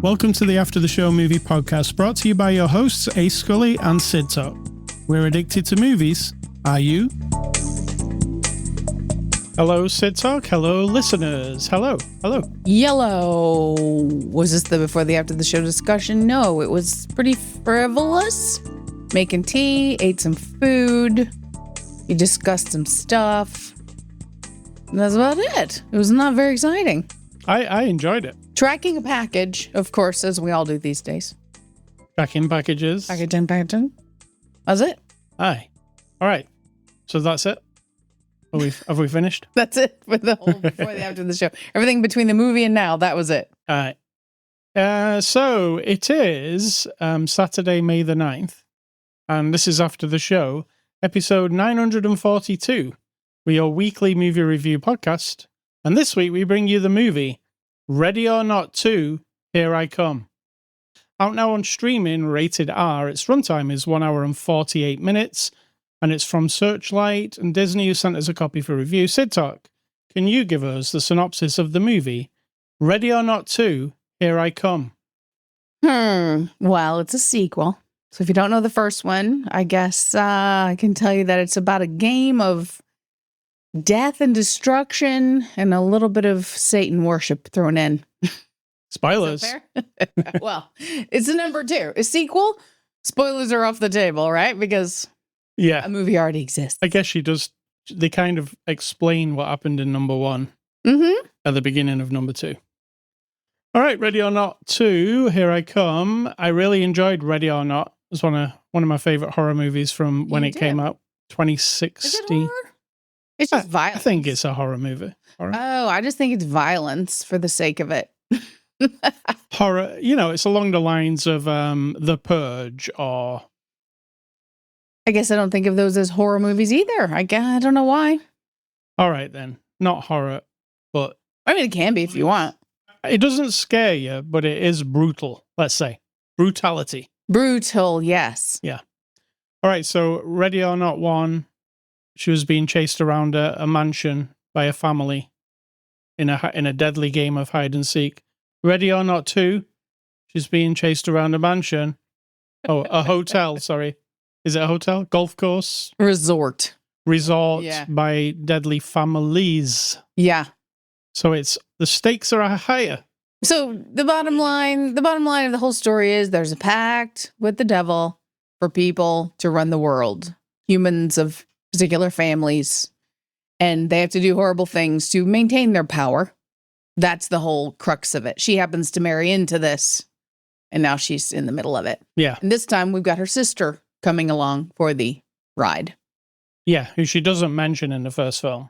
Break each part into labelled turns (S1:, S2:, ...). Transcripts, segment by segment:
S1: Welcome to the After the Show movie podcast, brought to you by your hosts Ace Scully and Sid Talk. We're addicted to movies. Are you? Hello, Sid Talk. Hello, listeners. Hello.
S2: Yellow. Was this the before the after the show discussion? No, it was pretty frivolous. Making tea, ate some food. You discussed some stuff. And that's about it. It was not very exciting.
S1: I enjoyed it.
S2: Tracking a package, of course, as we all do these days.
S1: Tracking packages.
S2: Packaging. That's it.
S1: Aye. All right. So that's it. Have we finished?
S2: That's it for the whole before the after the show. Everything between the movie and now, that was it.
S1: All right. So it is Saturday, May the 9th, and this is After the Show, episode 942, your weekly movie review podcast. And this week we bring you the movie Ready or Not 2, Here I Come. Out now on streaming, rated R. Its runtime is 1 hour and 48 minutes, and it's from Searchlight and Disney, who sent us a copy for review. Sid Talk, can you give us the synopsis of the movie Ready or Not 2, Here I Come?
S2: Well, it's a sequel. So if you don't know the first one, I guess I can tell you that it's about a game of death and destruction and a little bit of Satan worship thrown in.
S1: Spoilers.
S2: Is that fair? Well, it's a number 2. A sequel, spoilers are off the table, right? Because a movie already exists.
S1: I guess they kind of explain what happened in number 1 at the beginning of number 2. All right, Ready or Not 2, Here I Come. I really enjoyed Ready or Not. It was one of my favorite horror movies from when it came out, 2016.
S2: Is it horror? It's just violence.
S1: I think it's a horror movie. Horror.
S2: Oh, I just think it's violence for the sake of it.
S1: Horror, it's along the lines of The Purge or...
S2: I guess I don't think of those as horror movies either. I don't know why.
S1: All right, then. Not horror, but...
S2: I mean, it can be if you want.
S1: It doesn't scare you, but it is brutal, let's say. Brutality.
S2: Brutal, yes.
S1: Yeah. All right, so Ready or Not 1, she was being chased around a mansion by a family in a deadly game of hide and seek. Ready or Not 2, she's being chased around a mansion. Oh, a hotel, sorry. Is it a hotel? Golf course?
S2: Resort
S1: By deadly families.
S2: Yeah.
S1: So the stakes are higher.
S2: So the bottom line of the whole story is there's a pact with the devil for people to run the world. Humans of particular families. And they have to do horrible things to maintain their power. That's the whole crux of it. She happens to marry into this. And now she's in the middle of it. Yeah. And this time we've got her sister coming along for the ride.
S1: Yeah, who she doesn't mention in the first film.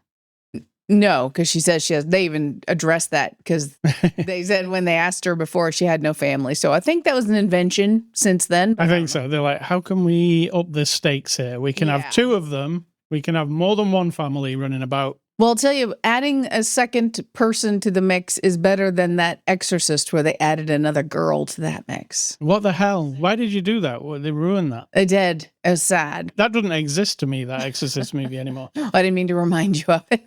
S2: No, because she says they even addressed that because they said when they asked her before she had no family. So I think that was an invention since then.
S1: I think so. They're like, how can we up the stakes here? We can have 2 of them. We can have more than one family running about.
S2: Well, I'll tell you, adding a second person to the mix is better than that Exorcist where they added another girl to that mix.
S1: What the hell? Why did you do that? Well, they ruined that.
S2: They did. It was sad.
S1: That doesn't exist to me, that Exorcist movie anymore.
S2: I didn't mean to remind you of it.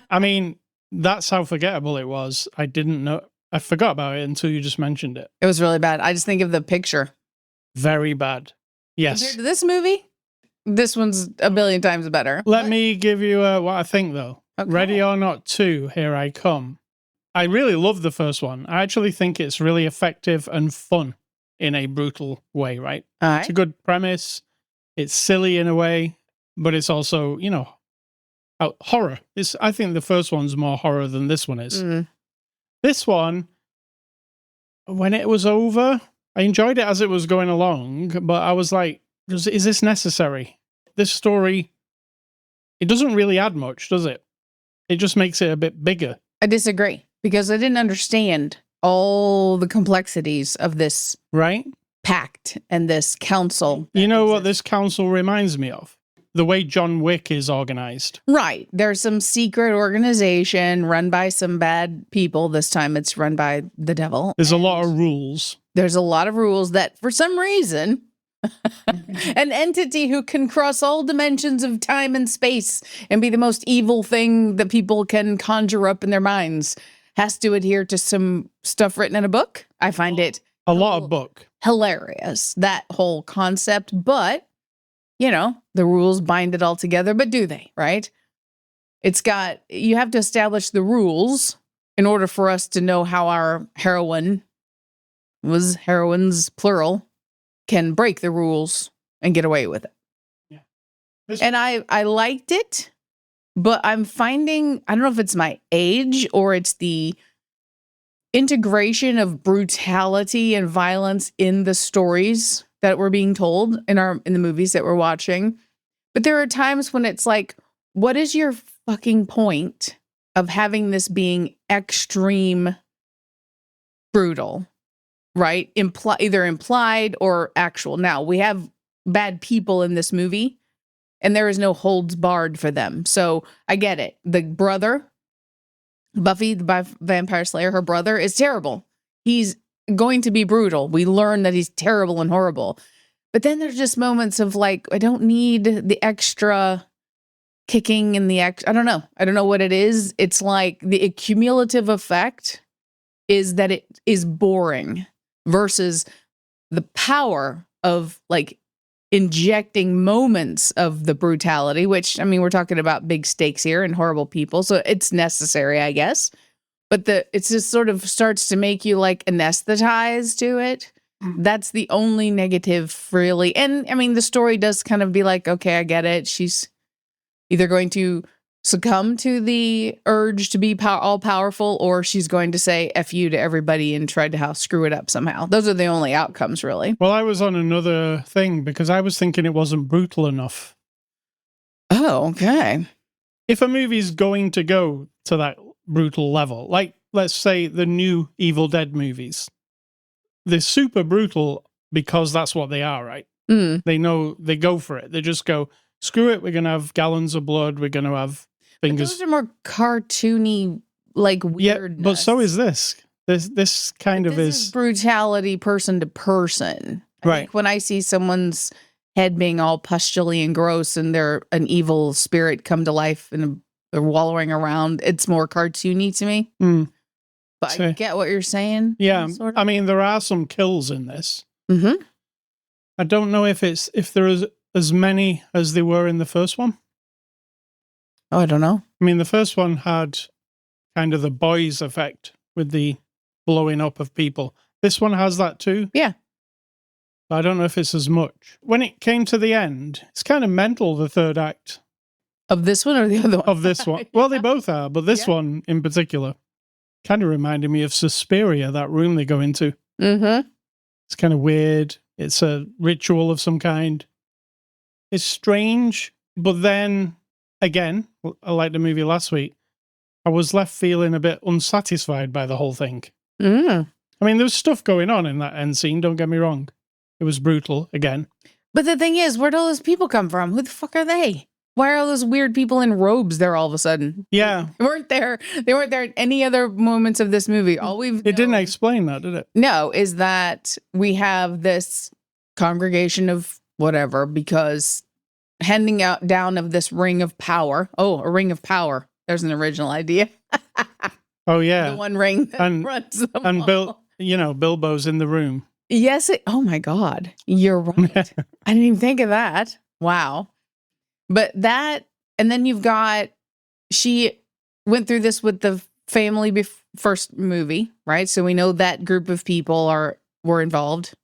S1: I mean, that's how forgettable it was. I didn't know. I forgot about it until you just mentioned it.
S2: It was really bad. I just think of the picture.
S1: Very bad. Yes.
S2: Compared to this movie, this one's a billion times better.
S1: Let me give you what I think, though. Okay. Ready or Not 2, Here I Come. I really love the first one. I actually think it's really effective and fun in a brutal way, right?
S2: All right.
S1: It's a good premise. It's silly in a way, but it's also, horror. I think the first one's more horror than this one is. This one, when it was over, I enjoyed it as it was going along, but I was like, is this necessary? This story, it doesn't really add much, does it? It just makes it a bit bigger.
S2: I disagree because I didn't understand all the complexities of this pact and this council.
S1: You know what this council reminds me of? The way John Wick is organized.
S2: Right. There's some secret organization run by some bad people. This time it's run by the devil.
S1: There's a lot of rules.
S2: There's a lot of rules that for some reason an entity who can cross all dimensions of time and space and be the most evil thing that people can conjure up in their minds has to adhere to some stuff written in a book. I find it
S1: A lot of book.
S2: Hilarious, that whole concept. But, the rules bind it all together. But do they, right? You have to establish the rules in order for us to know how our heroines, plural, can break the rules and get away with it. Yeah. And I liked it, but I'm finding, I don't know if it's my age or it's the integration of brutality and violence in the stories that were being told in the movies that we're watching. But there are times when it's like, what is your fucking point of having this being extreme brutal, right? Either implied or actual. Now, we have bad people in this movie, and there is no holds barred for them. So I get it. The brother, Buffy, the Vampire Slayer, her brother, is terrible. He's going to be brutal. We learn that he's terrible and horrible. But then there's just moments of like, I don't need the extra kicking and I don't know. I don't know what it is. It's like the cumulative effect is that it is boring versus the power of like injecting moments of the brutality, which, I mean, we're talking about big stakes here and horrible people. So it's necessary, I guess. But it just sort of starts to make you like anesthetized to it. That's the only negative, really. And I mean, the story does kind of be like, okay, I get it. She's either going to succumb to the urge to be all powerful, or she's going to say F you to everybody and try to screw it up somehow. Those are the only outcomes, really.
S1: Well, I was on another thing because I was thinking it wasn't brutal enough.
S2: Oh, okay.
S1: If a movie's going to go to that brutal level, like let's say the new Evil Dead movies, they're super brutal because that's what they are, right?
S2: Mm.
S1: They know, they go for it. They just go, screw it, we're going to have gallons of blood, we're going to have fingers.
S2: But those are more cartoony, like weirdness.
S1: Yeah, but so is this. This kind of
S2: is brutality person to person. I think when I see someone's head being all pustully and gross and they're an evil spirit come to life and they're wallowing around, it's more cartoony to me.
S1: Mm.
S2: But I get what you're saying.
S1: Yeah,
S2: sort of.
S1: I mean, there are some kills in this.
S2: Mm-hmm.
S1: I don't know if there is as many as there were in the first one.
S2: Oh, I don't know.
S1: I mean, the first one had kind of the boys effect with the blowing up of people. This one has that too.
S2: Yeah.
S1: But I don't know if it's as much. When it came to the end, it's kind of mental, the third act.
S2: Of this one or the other one?
S1: Of this one. Well, they both are, but this one in particular kind of reminded me of Suspiria, that room they go into.
S2: Mm-hmm.
S1: It's kind of weird. It's a ritual of some kind. It's strange, but then, again, I liked the movie last week, I was left feeling a bit unsatisfied by the whole thing.
S2: Mm.
S1: I mean, there was stuff going on in that end scene, don't get me wrong. It was brutal, again.
S2: But the thing is, where'd all those people come from? Who the fuck are they? Why are all those weird people in robes there all of a sudden?
S1: Yeah.
S2: They weren't there at any other moments of this movie. It
S1: didn't explain that, did it?
S2: No, is that we have this congregation of whatever, because handing out down of this ring of power. Oh, a ring of power. There's an original idea.
S1: Oh, yeah.
S2: The one ring that runs them all.
S1: Bilbo's in the room.
S2: Yes. Oh, my God. You're right. I didn't even think of that. Wow. But that, and then you've got, she went through this with the family first movie, right? So we know that group of people were involved.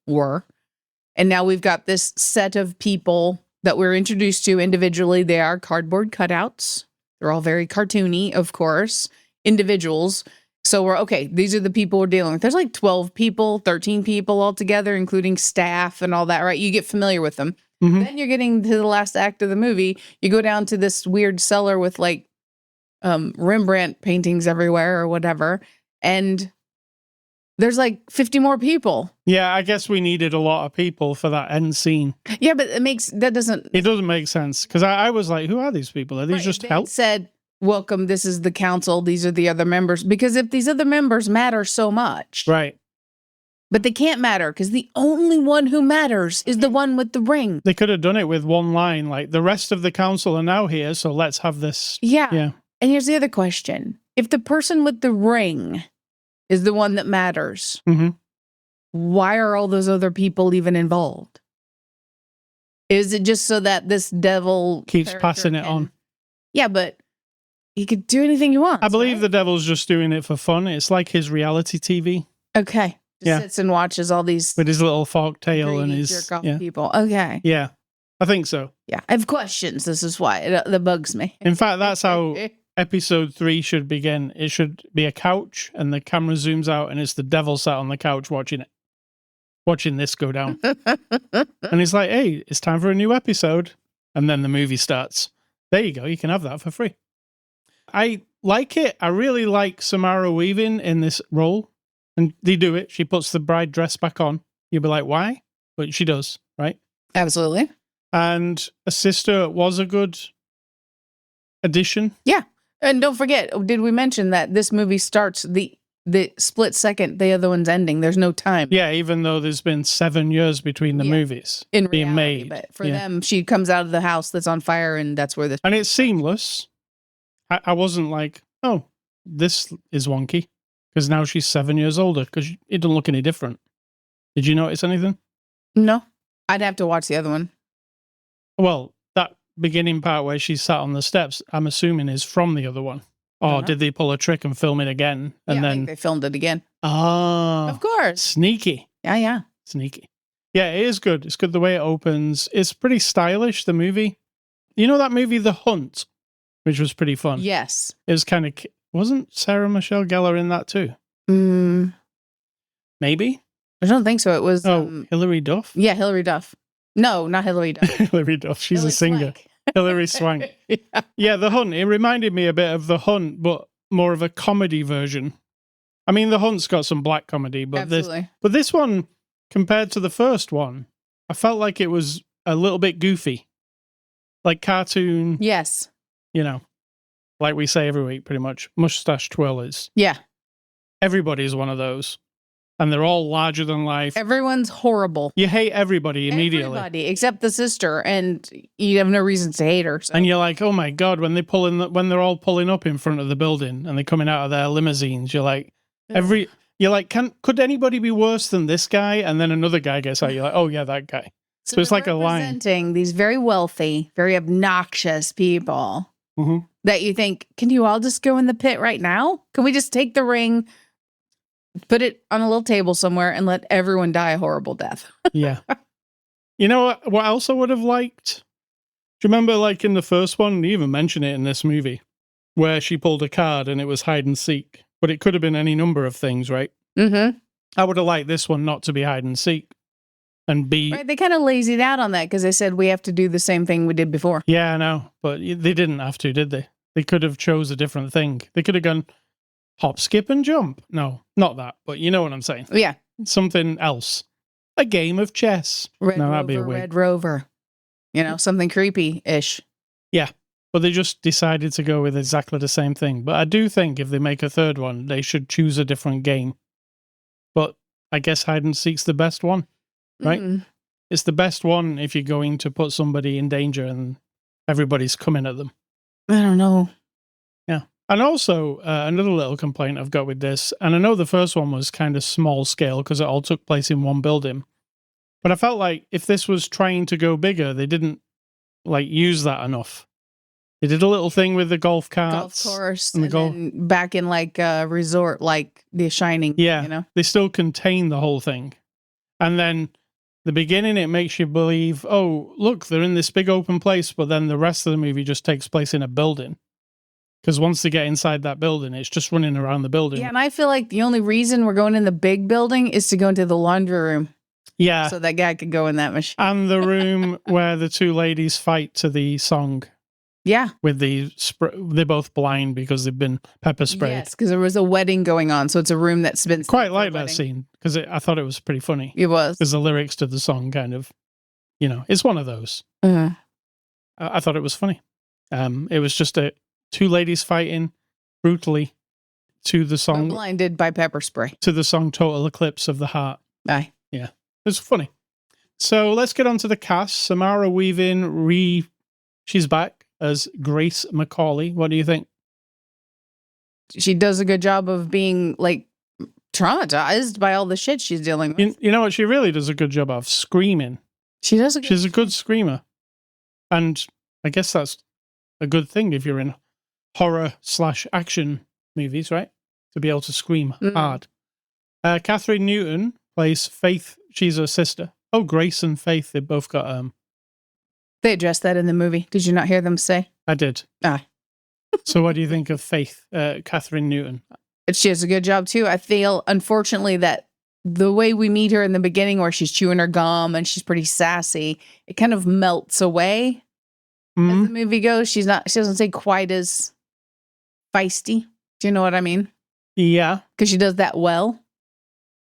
S2: And now we've got this set of people that we're introduced to individually. They are cardboard cutouts. They're all very cartoony, of course, individuals. So these are the people we're dealing with. There's like 12 people, 13 people altogether, including staff and all that, right? You get familiar with them. Mm-hmm. Then you're getting to the last act of the movie. You go down to this weird cellar with like Rembrandt paintings everywhere or whatever. And there's like 50 more people.
S1: Yeah, I guess we needed a lot of people for that end scene.
S2: Yeah, but it doesn't
S1: make sense. Because I was like, who are these people? Are these just help?
S2: Said, welcome, this is the council. These are the other members. Because if these other members matter so much.
S1: Right.
S2: But they can't matter because the only one who matters is the one with the ring.
S1: They could have done it with one line, like the rest of the council are now here, so let's have this.
S2: Yeah. And here's the other question. If the person with the ring is the one that matters,
S1: mm-hmm.
S2: why are all those other people even involved? Is it just so that this devil
S1: Keeps
S2: character
S1: passing it
S2: can-
S1: on.
S2: Yeah, but he could do anything he wants.
S1: I believe
S2: right?
S1: the devil's just doing it for fun. It's like his reality TV
S2: Okay. Just
S1: Yeah.
S2: sits and watches all these
S1: with his little fork tail and
S2: greedy
S1: his
S2: jerk off
S1: yeah.
S2: people. Okay.
S1: Yeah, I think so.
S2: Yeah. I have questions. This is why that bugs me.
S1: In fact, that's how episode 3 should begin. It should be a couch and the camera zooms out and it's the devil sat on the couch watching this go down. And he's like, hey, it's time for a new episode. And then the movie starts. There you go. You can have that for free. I like it. I really like Samara Weaving in this role. And they do it. She puts the bride dress back on. You'll be like, why? But she does, right?
S2: Absolutely.
S1: And a sister was a good addition.
S2: Yeah. And don't forget, did we mention that this movie starts the split second the other one's ending? There's no time.
S1: Yeah, even though there's been 7 years between the movies
S2: in
S1: being
S2: reality,
S1: made.
S2: But for them, she comes out of the house that's on fire and that's where this.
S1: And it's seamless. I wasn't like, oh, this is wonky. Because now she's 7 years older, because it doesn't look any different. Did you notice anything?
S2: No. I'd have to watch the other one.
S1: Well, that beginning part where she sat on the steps, I'm assuming is from the other one. Or did they pull a trick and film it again? And
S2: I
S1: then
S2: think they filmed it again.
S1: Ah,
S2: Of course.
S1: sneaky.
S2: Yeah.
S1: Sneaky. Yeah, it is good. It's good the way it opens. It's pretty stylish, the movie. You know that movie, The Hunt, which was pretty fun?
S2: Yes.
S1: It was kind of... Wasn't Sarah Michelle Gellar in that too? Maybe?
S2: I don't think so. It was...
S1: Hilary Duff?
S2: Yeah, Hilary Duff. No, not Hilary Duff.
S1: Hilary Duff. She's
S2: Hilary
S1: a singer.
S2: Swank.
S1: Hilary Swank. Yeah, The Hunt. It reminded me a bit of The Hunt, but more of a comedy version. I mean, The Hunt's got some black comedy, but this one, compared to the first one, I felt like it was a little bit goofy. Like cartoon.
S2: Yes.
S1: You know, like we say every week, pretty much. Mustache twirlers.
S2: Yeah.
S1: Everybody's one of those. And they're all larger than life.
S2: Everyone's horrible.
S1: You hate everybody immediately.
S2: Everybody, except the sister, and you have no reason to hate her. So.
S1: And you're like, oh my God, when they're all pulling up in front of the building and they're coming out of their limousines, you're like, could anybody be worse than this guy? And then another guy gets out, you're like, oh yeah, that guy. So it's like a line.
S2: Representing these very wealthy, very obnoxious people that you think, can you all just go in the pit right now? Can we just take the ring, put it on a little table somewhere, and let everyone die a horrible death?
S1: Yeah. You know what else I would have liked? Do you remember, like, in the first one, they even mention it in this movie, where she pulled a card and it was hide and seek, but it could have been any number of things, right?
S2: Mm-hmm.
S1: I would have liked this one not to be hide and seek and be...
S2: Right, they kind of lazied out on that because they said we have to do the same thing we did before.
S1: Yeah, I know, but they didn't have to, did they? They could have chose a different thing. They could have gone hop, skip, and jump. No, not that, but you know what I'm saying.
S2: Yeah.
S1: Something else. A game of chess. That'd be a weird.
S2: Red Rover. You know, something creepy-ish.
S1: Yeah, but they just decided to go with exactly the same thing. But I do think if they make a third one, they should choose a different game. But I guess hide and seek's the best one, right? Mm-hmm. It's the best one if you're going to put somebody in danger and everybody's coming at them.
S2: I don't know.
S1: Yeah. And also, another little complaint I've got with this, and I know the first one was kind of small scale because it all took place in one building, but I felt like if this was trying to go bigger, they didn't like use that enough. They did a little thing with the golf carts.
S2: Golf course. And then back in like a resort, like The Shining.
S1: Yeah.
S2: You know?
S1: They still contain the whole thing. And then the beginning, it makes you believe, oh, look, they're in this big open place, but then the rest of the movie just takes place in a building. Because once they get inside that building, it's just running around the building.
S2: Yeah, and I feel like the only reason we're going in the big building is to go into the laundry room.
S1: Yeah.
S2: So that guy could go in that machine.
S1: And the room where the two ladies fight to the song.
S2: Yeah.
S1: With they're both blind because they've been pepper sprayed.
S2: Yes, because there was a wedding going on. So it's a room that's been...
S1: Quite like that scene because I thought it was pretty funny.
S2: It was.
S1: Because the lyrics to the song kind of, you know, it's one of those. I thought it was funny. It was just two ladies fighting brutally to the song.
S2: Blinded by pepper spray.
S1: To the song Total Eclipse of the Heart.
S2: Aye.
S1: Yeah. It's funny. So let's get on to the cast. Samara Weaving, she's back as Grace Macaulay. What do you think?
S2: She does a good job of being like traumatized by all the shit she's dealing with.
S1: You know what? She really does a good job of screaming.
S2: She does.
S1: She's a good screamer. And I guess that's a good thing if you're in horror/action movies, right? To be able to scream hard. Catherine Newton plays Faith. She's her sister. Oh, Grace and Faith. They both got...
S2: They addressed that in the movie. Did you not hear them say?
S1: I did. So what do you think of Faith, Catherine Newton?
S2: She does a good job, too. I feel, unfortunately, that the way we meet her in the beginning where she's chewing her gum and she's pretty sassy, it kind of melts away as the movie goes. She doesn't say quite as feisty. Do you know what I mean?
S1: Yeah.
S2: Because she does that well.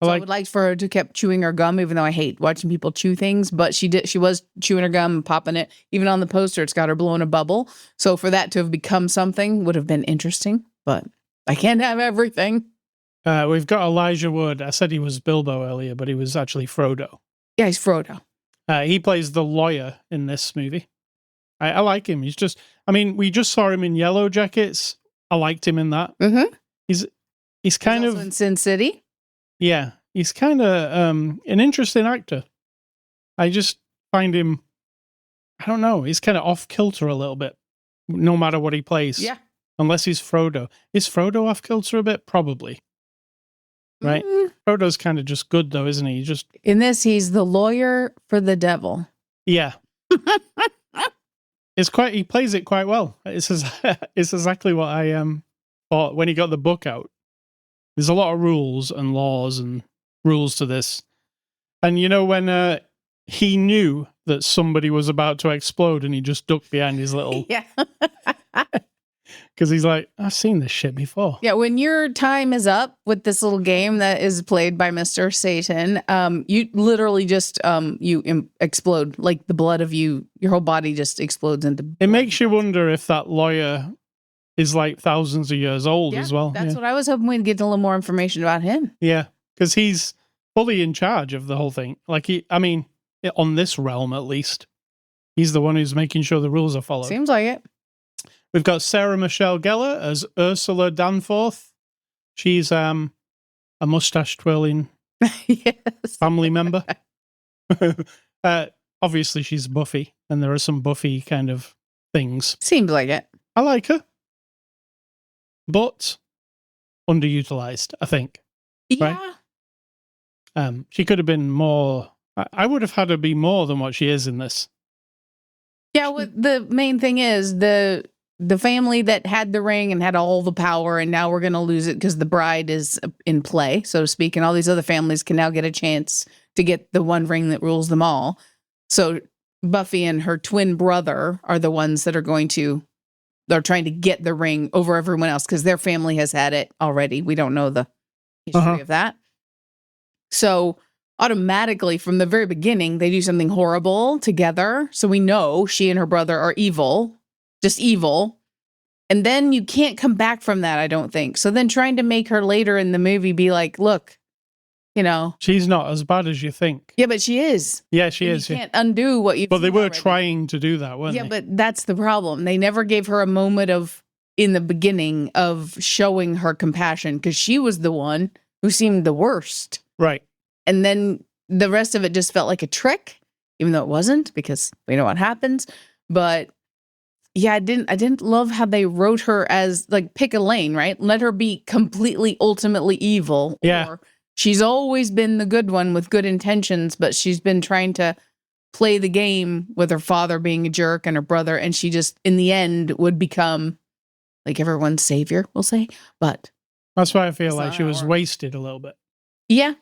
S2: So
S1: Like,
S2: I would like for her to keep chewing her gum, even though I hate watching people chew things. But she was chewing her gum and popping it. Even on the poster, it's got her blowing a bubble. So for that to have become something would have been interesting. But I can't have everything.
S1: we've got Elijah Wood. I said he was Bilbo earlier, but he was actually Frodo.
S2: Yeah, he's Frodo.
S1: He plays the lawyer in this movie. I like him. He's just... I mean, we just saw him in Yellow Jackets. I liked him in that.
S2: Mm-hmm.
S1: He's kind
S2: he's
S1: of...
S2: also in Sin City.
S1: Yeah, he's kind of an interesting actor. I just find him, I don't know, he's kind of off-kilter a little bit, no matter what he plays.
S2: Yeah.
S1: Unless he's Frodo. Is Frodo off-kilter a bit? Probably. Right? Frodo's kind of just good, though, isn't he?
S2: In this, he's the lawyer for the devil.
S1: Yeah. He plays it quite well. It's exactly what I thought when he got the book out. There's a lot of rules and laws and rules to this. And you know when he knew that somebody was about to explode and he just ducked behind his little...
S2: Yeah.
S1: Because he's like, I've seen this shit before.
S2: Yeah, when your time is up with this little game that is played by Mr. Satan, you literally just explode. Like the blood of your whole body just explodes into...
S1: It makes you wonder if that lawyer is like thousands of years old as well.
S2: That's what I was hoping we'd get a little more information about him.
S1: Yeah, because he's fully in charge of the whole thing. Like, on this realm at least, he's the one who's making sure the rules are followed.
S2: Seems like it.
S1: We've got Sarah Michelle Gellar as Ursula Danforth. She's a mustache twirling family member. Obviously, she's Buffy, and there are some Buffy kind of things.
S2: Seems like it.
S1: I like her. But underutilized, I think.
S2: Yeah.
S1: Right? She could have been more... I would have had her be more than what she is in this.
S2: Yeah, the main thing is the family that had the ring and had all the power, and now we're going to lose it because the bride is in play, so to speak, and all these other families can now get a chance to get the one ring that rules them all. So Buffy and her twin brother are the ones that they're trying to get the ring over everyone else because their family has had it already. We don't know the history of that. So automatically from the very beginning, they do something horrible together. So we know she and her brother are evil, just evil. And then you can't come back from that, I don't think. So then trying to make her later in the movie be like, look,
S1: she's not as bad as you think.
S2: Yeah, but she is.
S1: Yeah, she is.
S2: You can't undo what you've
S1: But they were
S2: already.
S1: trying to do that, weren't they?
S2: Yeah, but that's the problem. They never gave her a moment in the beginning of showing her compassion because she was the one who seemed the worst.
S1: Right.
S2: And then the rest of it just felt like a trick, even though it wasn't, because we know what happens. But yeah, I didn't love how they wrote her as like pick a lane, right? Let her be completely ultimately evil.
S1: Yeah.
S2: Or she's always been the good one with good intentions, but she's been trying to play the game with her father being a jerk and her brother, and she just in the end would become like everyone's savior, we'll say. But
S1: that's why I feel like she was wasted a little bit.
S2: Yeah.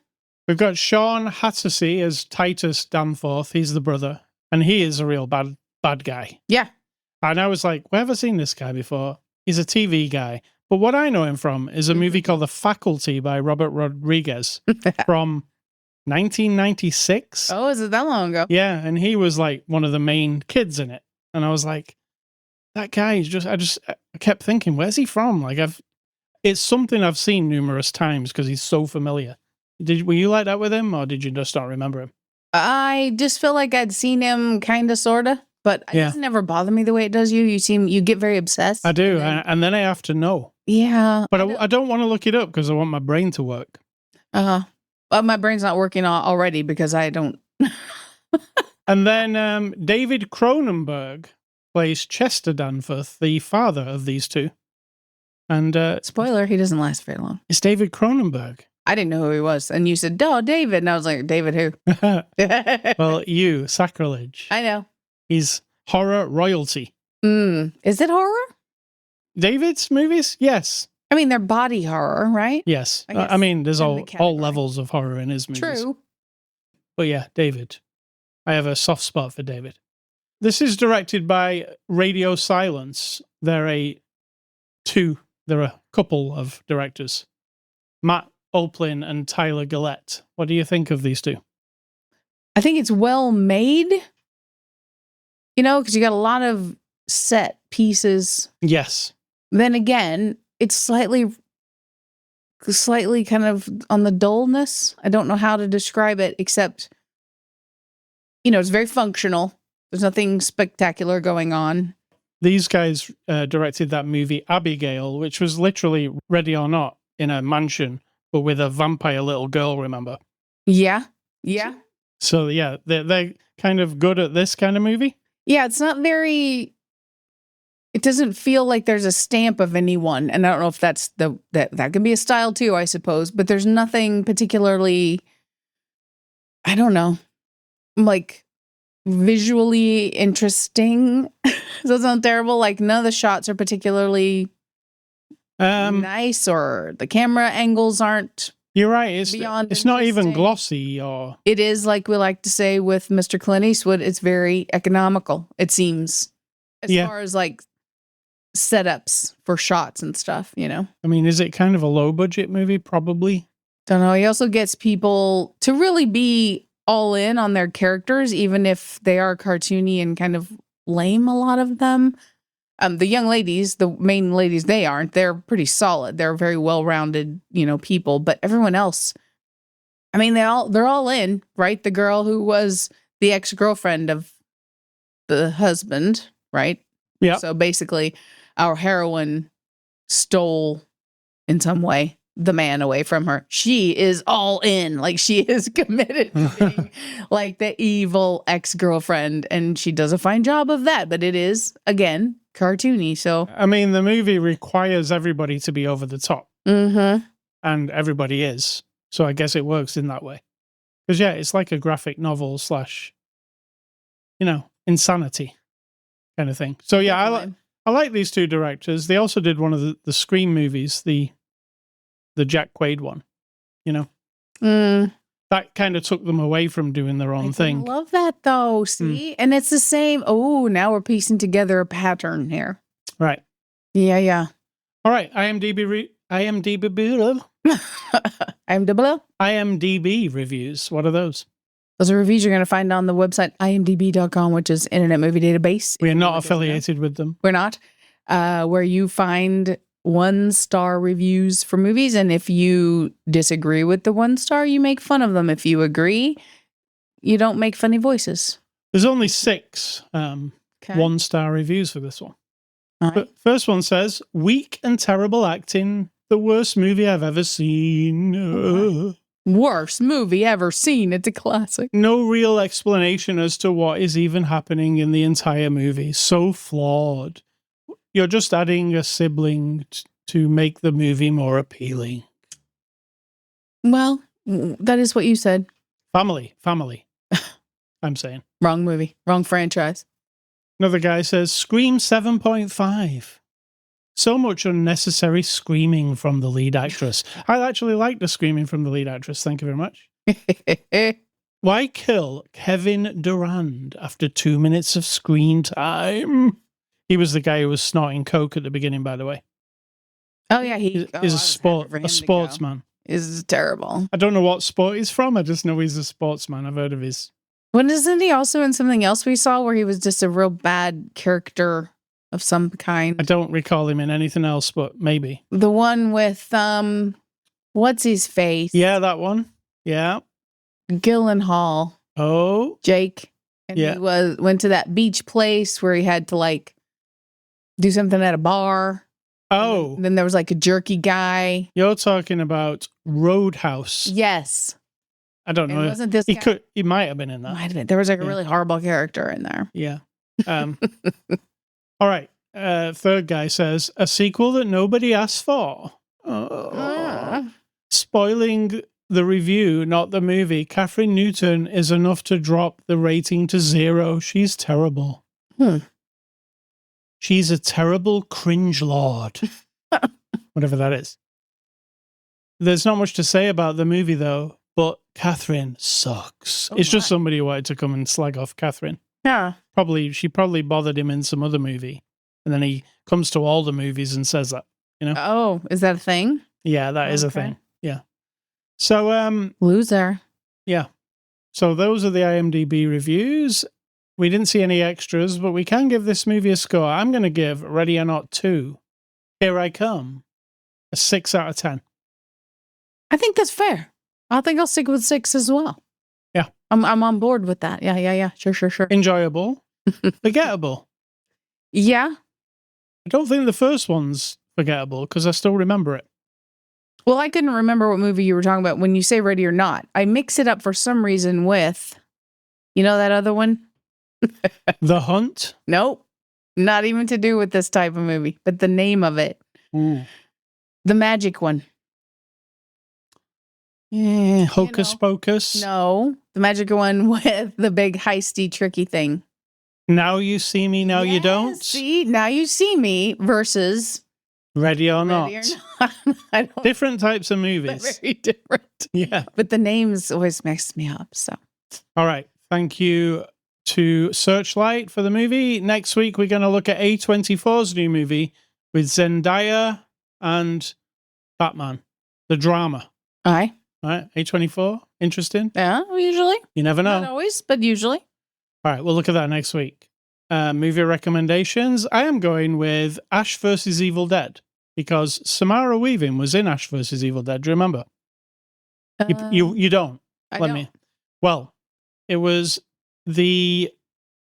S1: We've got Sean Hattersey as Titus Danforth. He's the brother, and he is a real bad guy.
S2: Yeah.
S1: And I was like, where have I seen this guy before? He's a TV guy. But what I know him from is a movie called The Faculty by Robert Rodriguez from 1996.
S2: Oh, is it that long ago?
S1: Yeah, and he was like one of the main kids in it. And I was like, that guy is I kept thinking, where's he from? Like it's something I've seen numerous times because he's so familiar. Were you like that with him, or did you just not remember him?
S2: I just feel like I'd seen him kind of, sort of, but it doesn't ever bother me the way it does you. You get very obsessed.
S1: I do, and then I have to know.
S2: Yeah.
S1: But I don't want to look it up because I want my brain to work.
S2: Well, my brain's not working already because I don't.
S1: And then David Cronenberg plays Chester Danforth, the father of these two. And
S2: Spoiler, he doesn't last very long.
S1: it's David Cronenberg.
S2: I didn't know who he was. And you said, oh, David. And I was like, David who?
S1: Well, sacrilege.
S2: I know.
S1: He's horror royalty.
S2: Is it horror?
S1: David's movies? Yes.
S2: I mean, they're body horror, right?
S1: Yes.
S2: I guess
S1: I mean, there's
S2: in
S1: all
S2: the category.
S1: levels of horror in his movies.
S2: True.
S1: But yeah, David. I have a soft spot for David. This is directed by Radio Silence. They're a couple of directors. Matt Oplin and Tyler Gillette. What do you think of these two?
S2: I think it's well made. You know, because you got a lot of set pieces.
S1: Yes.
S2: Then again, it's slightly kind of on the dullness. I don't know how to describe it, except, you know, it's very functional. There's nothing spectacular going on.
S1: These guys directed that movie Abigail, which was literally Ready or Not in a mansion, but with a vampire little girl, remember?
S2: Yeah. Yeah.
S1: So yeah, they're kind of good at this kind of movie.
S2: Yeah, it's not very... It doesn't feel like there's a stamp of anyone. And I don't know if that's that can be a style too, I suppose. But there's nothing particularly, I don't know, like visually interesting. Does that sound terrible? Like none of the shots are particularly nice, or the camera angles aren't.
S1: You're right. It's not even
S2: interesting.
S1: glossy, or
S2: It is, like we like to say with Mr. Clint Eastwood, it's very economical, it seems. As far as like setups for shots and stuff, you know?
S1: I mean, is it kind of a low budget movie? Probably.
S2: Don't know. He also gets people to really be all in on their characters, even if they are cartoony and kind of lame, a lot of them. The young ladies, the main ladies, they aren't. They're pretty solid. They're very well-rounded, you know, people. But everyone else, I mean, they're all in, right? The girl who was the ex-girlfriend of the husband, right?
S1: Yeah.
S2: So basically, our heroine stole, in some way, the man away from her. She is all in. Like, she is committed to being like the evil ex-girlfriend. And she does a fine job of that. But it is, again, cartoony. So
S1: I mean, the movie requires everybody to be over the top.
S2: Mm-hmm.
S1: And everybody is. So I guess it works in that way. Because, yeah, it's like a graphic novel / insanity kind of thing. So, yeah, I like these two directors. They also did one of the Scream movies, the Jack Quaid one, you know? That kind of took them away from doing their own thing.
S2: I love that, though. See? And it's the same. Oh, now we're piecing together a pattern here.
S1: Right.
S2: Yeah.
S1: All right. IMDb reviews. What are those?
S2: Those are reviews you're going to find on the website imdb.com, which is Internet Movie Database.
S1: We are not affiliated with them.
S2: We're not. Where you find 1-star reviews for movies. And if you disagree with the 1-star, you make fun of them. If you agree, you don't make funny voices.
S1: There's only 6 1-star reviews for this one.
S2: Right.
S1: But first one says, weak and terrible acting. The worst movie I've ever seen.
S2: Worst movie ever seen. It's a classic.
S1: No real explanation as to what is even happening in the entire movie. So flawed. You're just adding a sibling to make the movie more appealing.
S2: Well, that is what you said.
S1: Family. I'm saying.
S2: Wrong movie. Wrong franchise.
S1: Another guy says, Scream 7.5. So much unnecessary screaming from the lead actress. I actually like the screaming from the lead actress. Thank you very much. Why kill Kevin Durand after 2 minutes of screen time? He was the guy who was snorting coke at the beginning, by the way.
S2: Oh, yeah.
S1: He's a sportsman.
S2: Is terrible.
S1: I don't know what sport he's from. I just know he's a sportsman. I've heard of his.
S2: When isn't he also in something else we saw where he was just a real bad character of some kind?
S1: I don't recall him in anything else, but maybe.
S2: The one with, what's his face?
S1: Yeah, that one. Yeah.
S2: Gyllenhaal.
S1: Oh.
S2: Jake. And he went to that beach place where he had to like do something at a bar.
S1: Oh,
S2: And then there was like a jerky guy.
S1: you're talking about Roadhouse.
S2: Yes.
S1: I don't
S2: And
S1: know.
S2: wasn't this
S1: He
S2: guy?
S1: he might have been in that.
S2: Might have been. There was like a
S1: Yeah.
S2: really horrible character in there.
S1: Yeah. All right. Third guy says a sequel that nobody asked for. Spoiling the review, not the movie. Catherine Newton is enough to drop the rating to 0. She's terrible. She's a terrible cringe lord. Whatever that is. There's not much to say about the movie, though, but Catherine sucks. It's just somebody who wanted to come and slag off Catherine.
S2: Yeah.
S1: She probably bothered him in some other movie. And then he comes to all the movies and says that, you know?
S2: Oh, is that a thing?
S1: Yeah, that is a thing. Yeah. So,
S2: Loser.
S1: yeah. So those are the IMDb reviews. We didn't see any extras, but we can give this movie a score. I'm going to give Ready or Not 2, Here I Come, a 6 out of 10.
S2: I think that's fair. I think I'll stick with 6 as well.
S1: Yeah.
S2: I'm on board with that. Yeah. Sure.
S1: Enjoyable. Forgettable.
S2: Yeah.
S1: I don't think the first one's forgettable because I still remember it.
S2: Well, I couldn't remember what movie you were talking about when you say Ready or Not. I mix it up for some reason with, you know, that other one?
S1: The Hunt?
S2: Nope. Not even to do with this type of movie, but the name of it. The magic one.
S1: Yeah, Hocus Pocus.
S2: No, the magic one with the big heisty tricky thing.
S1: Now You See Me, Now You Don't.
S2: See, Now You See Me versus
S1: Ready or Not.
S2: I don't,
S1: Different types of movies.
S2: they're very different.
S1: Yeah.
S2: But the names always mess me up. So,
S1: all right. Thank you to Searchlight for the movie. Next week, we're going to look at A24's new movie with Zendaya and Batman, the drama.
S2: aye.
S1: All right. A24. Interesting.
S2: Yeah, usually.
S1: You never know.
S2: Not always, but usually.
S1: All right, we'll look at that next week. Movie recommendations. I am going with Ash vs. Evil Dead because Samara Weaving was in Ash vs. Evil Dead. Do you remember? You don't?
S2: I
S1: Let
S2: don't.
S1: me. Well, it was the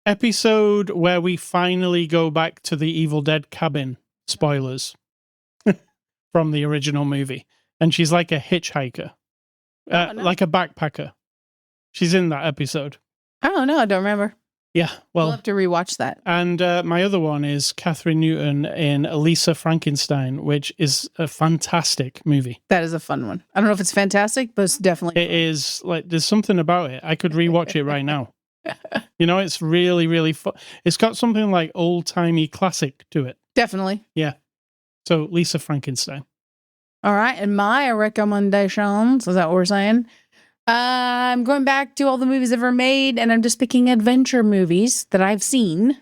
S1: episode where we finally go back to the Evil Dead cabin. Spoilers. From the original movie. And she's like a hitchhiker.
S2: No.
S1: Like a backpacker. She's in that episode.
S2: Oh, no, I don't remember.
S1: Yeah, well,
S2: We'll have to rewatch that.
S1: and my other one is Catherine Newton in Lisa Frankenstein, which is a fantastic movie.
S2: That is a fun one. I don't know if it's fantastic, but it's definitely
S1: It is like there's something about it. I could rewatch it right now. You know, it's really, really fun. It's got something like old timey classic to it.
S2: Definitely.
S1: Yeah. So Lisa Frankenstein.
S2: All right. And my recommendations, is that what we're saying? I'm going back to all the movies ever made, and I'm just picking adventure movies that I've seen.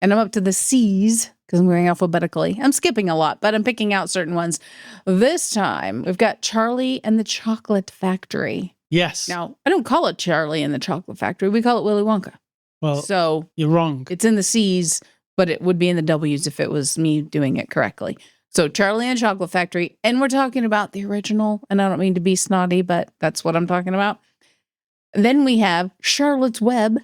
S2: And I'm up to the C's because I'm going alphabetically. I'm skipping a lot, but I'm picking out certain ones. This time, we've got Charlie and the Chocolate Factory.
S1: Yes.
S2: Now, I don't call it Charlie and the Chocolate Factory. We call it Willy Wonka.
S1: Well,
S2: So
S1: you're wrong.
S2: it's in the C's, but it would be in the W's if it was me doing it correctly. So Charlie and the Chocolate Factory, and we're talking about the original, and I don't mean to be snotty, but that's what I'm talking about. Then we have Charlotte's Web.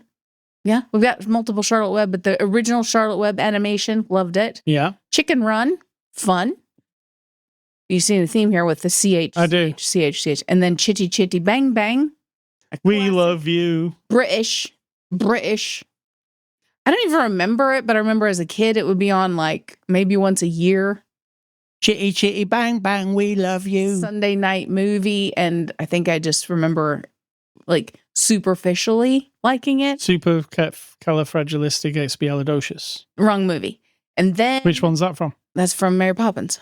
S2: Yeah, we've got multiple Charlotte Web, but the original Charlotte Web animation, loved it.
S1: Yeah.
S2: Chicken Run, fun. You see the theme here with the CH.
S1: I do.
S2: CH. And then Chitty Chitty Bang Bang. A
S1: We
S2: classic.
S1: love you.
S2: British. I don't even remember it, but I remember as a kid, it would be on like maybe once a year.
S1: Chitty chitty bang bang, we love you.
S2: Sunday night movie, and I think I just remember like superficially liking it.
S1: Supercalifragilisticexpialidocious.
S2: Wrong movie. And then
S1: Which one's that from?
S2: that's from Mary Poppins.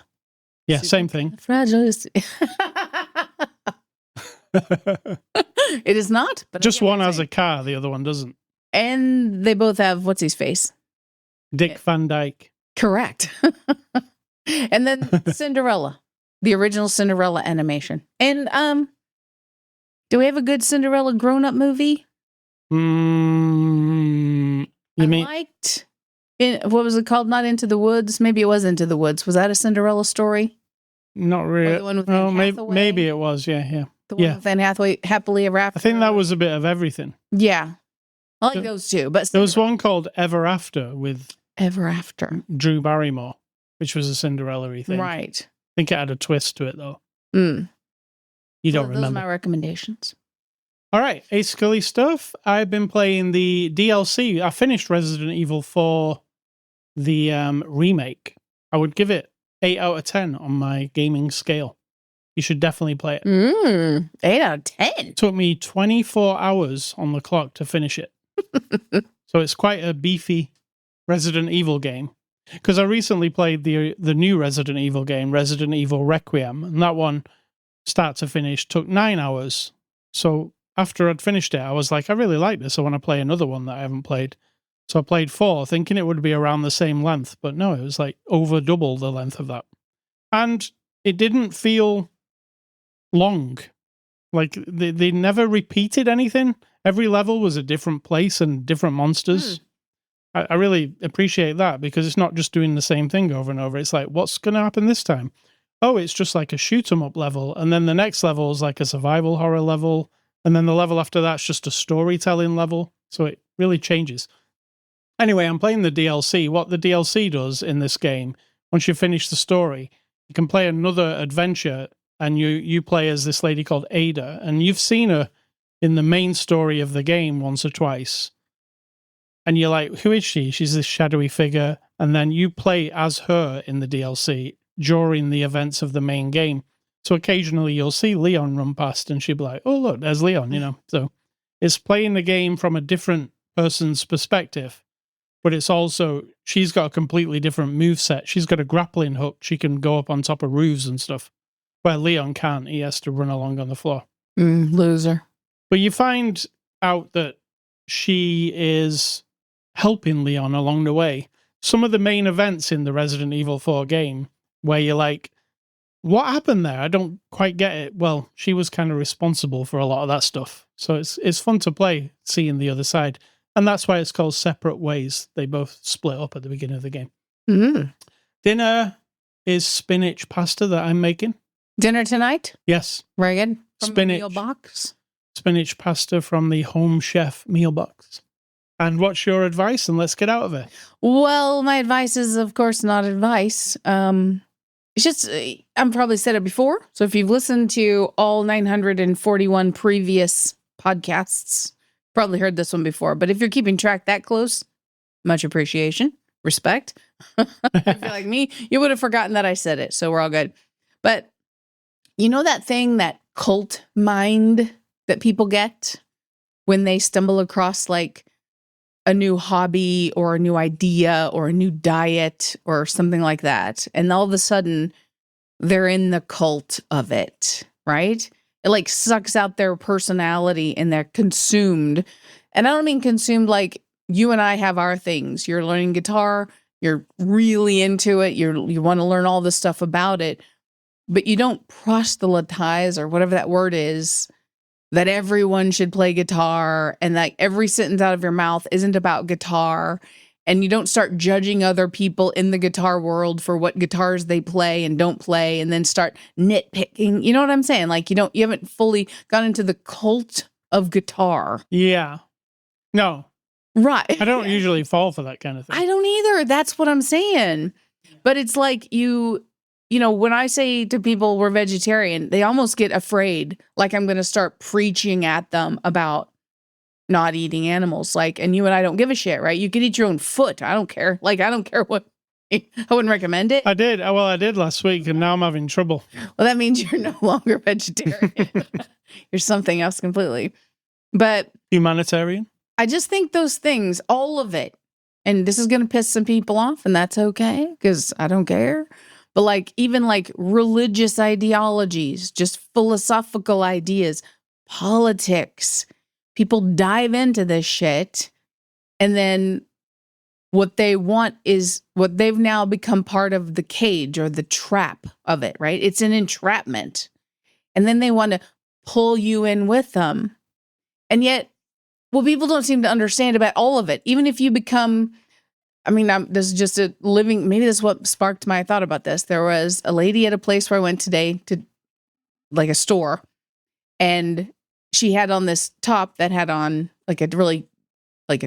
S1: Yeah, same thing.
S2: Supercalifragilistic. It is not, but
S1: Just
S2: I get what
S1: one
S2: you're
S1: has a
S2: saying.
S1: car, the other one doesn't.
S2: And they both have what's his face.
S1: Dick Van Dyke.
S2: Correct. And then Cinderella, the original Cinderella animation. And do we have a good Cinderella grown-up movie?
S1: You mean
S2: Liked what was it called? Not Into the Woods. Maybe it was Into the Woods. Was that a Cinderella story?
S1: not really?
S2: the one with
S1: Oh,
S2: Anne Hathaway?
S1: maybe it was. Yeah.
S2: The one with Anne Hathaway, Happily Ever After.
S1: I think that was a bit of everything.
S2: Yeah, I like
S1: There-
S2: those two. But
S1: There was one called Ever After with
S2: Ever After.
S1: Drew Barrymore. which was a Cinderella-y thing.
S2: Right.
S1: I think it had a twist to it, though.
S2: Mm.
S1: You don't
S2: Those
S1: remember.
S2: are my recommendations.
S1: All right, Ace Scully stuff. I've been playing the DLC. I finished Resident Evil 4, the remake. I would give it 8 out of 10 on my gaming scale. You should definitely play it.
S2: 8 out of 10.
S1: Took me 24 hours on the clock to finish it. So it's quite a beefy Resident Evil game. Because I recently played the new Resident Evil game, Resident Evil Requiem, and that one, start to finish, took 9 hours. So after I'd finished it, I was like, I really like this. I want to play another one that I haven't played. So I played 4, thinking it would be around the same length. But no, it was like over double the length of that. And it didn't feel long. Like they never repeated anything. Every level was a different place and different monsters. I really appreciate that because it's not just doing the same thing over and over. It's like, what's going to happen this time? Oh, it's just like a shoot 'em up level. And then the next level is like a survival horror level. And then the level after that's just a storytelling level. So it really changes. Anyway, I'm playing the DLC. What the DLC does in this game, once you finish the story, you can play another adventure and you play as this lady called Ada. And you've seen her in the main story of the game once or twice. And you're like, who is she? She's this shadowy figure. And then you play as her in the DLC during the events of the main game. So occasionally you'll see Leon run past and she'll be like, oh, look, there's Leon, you know. So it's playing the game from a different person's perspective. But it's also, she's got a completely different moveset. She's got a grappling hook. She can go up on top of roofs and stuff. Where Leon can't. He has to run along on the floor.
S2: Loser.
S1: But you find out that she is helping Leon along the way. Some of the main events in the Resident Evil 4 game, where you're like, what happened there? I don't quite get it. Well, she was kind of responsible for a lot of that stuff. So it's fun to play, seeing the other side. And that's why it's called Separate Ways. They both split up at the beginning of the game. Dinner is spinach pasta that I'm making.
S2: Dinner tonight?
S1: Yes.
S2: Very good. From
S1: Spinach.
S2: a meal box?
S1: Spinach pasta from the Home Chef meal box. And what's your advice? And let's get out of it.
S2: Well, my advice is, of course, not advice. It's just, I've probably said it before. So if you've listened to all 941 previous podcasts, probably heard this one before. But if you're keeping track that close, much appreciation, respect. If you're like me, you would have forgotten that I said it. So we're all good. But you know that thing, that cult mind that people get when they stumble across like a new hobby or a new idea or a new diet or something like that. And all of a sudden they're in the cult of it, right? It like sucks out their personality and they're consumed. And I don't mean consumed like you and I have our things. You're learning guitar, you're really into it, you want to learn all this stuff about it, but you don't proselytize or whatever that word is, that everyone should play guitar and that every sentence out of your mouth isn't about guitar. And you don't start judging other people in the guitar world for what guitars they play and don't play and then start nitpicking. You know what I'm saying? Like you haven't fully gone into the cult of guitar.
S1: Yeah. No.
S2: Right.
S1: I don't usually fall for that kind of thing.
S2: I don't either. That's what I'm saying. But it's like you know, when I say to people we're vegetarian, they almost get afraid. Like I'm going to start preaching at them about not eating animals. Like, and you and I don't give a shit, right? You can eat your own foot. I don't care. Like, I don't care what, I wouldn't recommend it.
S1: I did. Well, I did last week and now I'm having trouble.
S2: Well, that means you're no longer vegetarian. You're something else completely. But
S1: Humanitarian?
S2: I just think those things, all of it, and this is going to piss some people off and that's okay because I don't care. But like, even like religious ideologies, just philosophical ideas, politics, people dive into this shit. And then what they want is what they've now become part of the cage or the trap of it, right? It's an entrapment. And then they want to pull you in with them. And yet, what people don't seem to understand about all of it, even if you become, this is just a living, maybe this is what sparked my thought about this. There was a lady at a place where I went today to like a store, and she had on this top that had on like a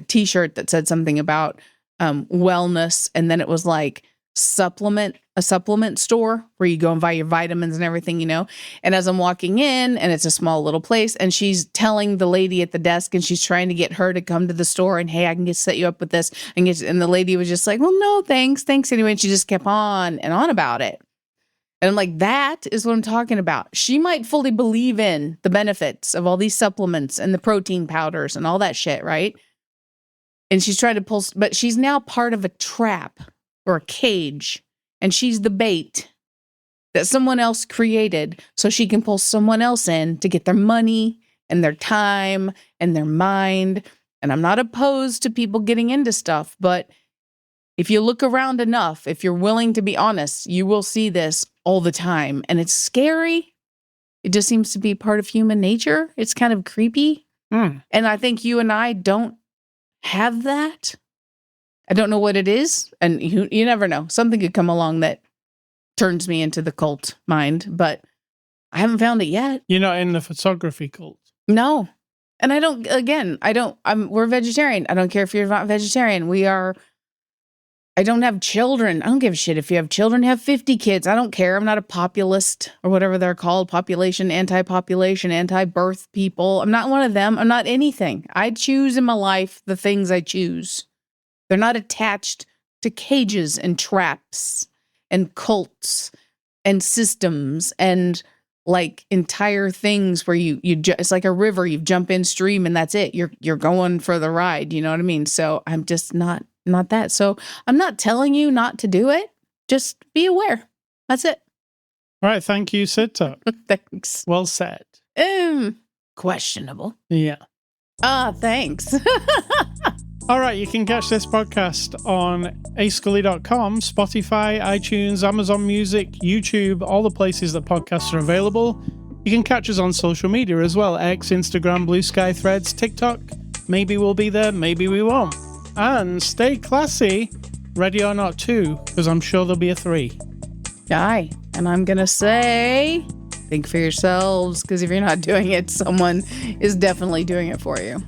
S2: t-shirt that said something about wellness. And then it was like a supplement store where you go and buy your vitamins and everything, And as I'm walking in, and it's a small little place, and she's telling the lady at the desk, and she's trying to get her to come to the store, and hey, I can set you up with this, and the lady was just like, well, no, thanks anyway. And she just kept on and on about it. And I'm like, that is what I'm talking about. She might fully believe in the benefits of all these supplements and the protein powders and all that shit, right? And she's trying to pull, but she's now part of a trap or a cage, and she's the bait that someone else created so she can pull someone else in to get their money and their time and their mind. And I'm not opposed to people getting into stuff, but if you look around enough, if you're willing to be honest, you will see this all the time. And it's scary. It just seems to be part of human nature. It's kind of creepy. And I think you and I don't have that. I don't know what it is. And you never know. Something could come along that turns me into the cult mind, but I haven't found it yet.
S1: You're not in the photography cult?
S2: No. And we're vegetarian. I don't care if you're not vegetarian. I don't have children. I don't give a shit if you have children. You have 50 kids. I don't care. I'm not a populist or whatever they're called. Population, anti-birth people. I'm not one of them. I'm not anything. I choose in my life the things I choose. They're not attached to cages and traps and cults and systems and like entire things where it's like a river. You jump in stream and that's it. You're going for the ride. You know what I mean? So I'm just not that. So I'm not telling you not to do it. Just be aware. That's it.
S1: All right. Thank you, Sid Talk.
S2: Thanks.
S1: Well said.
S2: Questionable.
S1: Yeah.
S2: Thanks.
S1: All right. You can catch this podcast on ascully.com, Spotify, iTunes, Amazon Music, YouTube, all the places that podcasts are available. You can catch us on social media as well. X, Instagram, Blue Sky, Threads, TikTok. Maybe we'll be there. Maybe we won't. And stay classy, Ready or Not 2, because I'm sure there'll be a 3.
S2: Aye. And I'm going to say, think for yourselves, because if you're not doing it, someone is definitely doing it for you.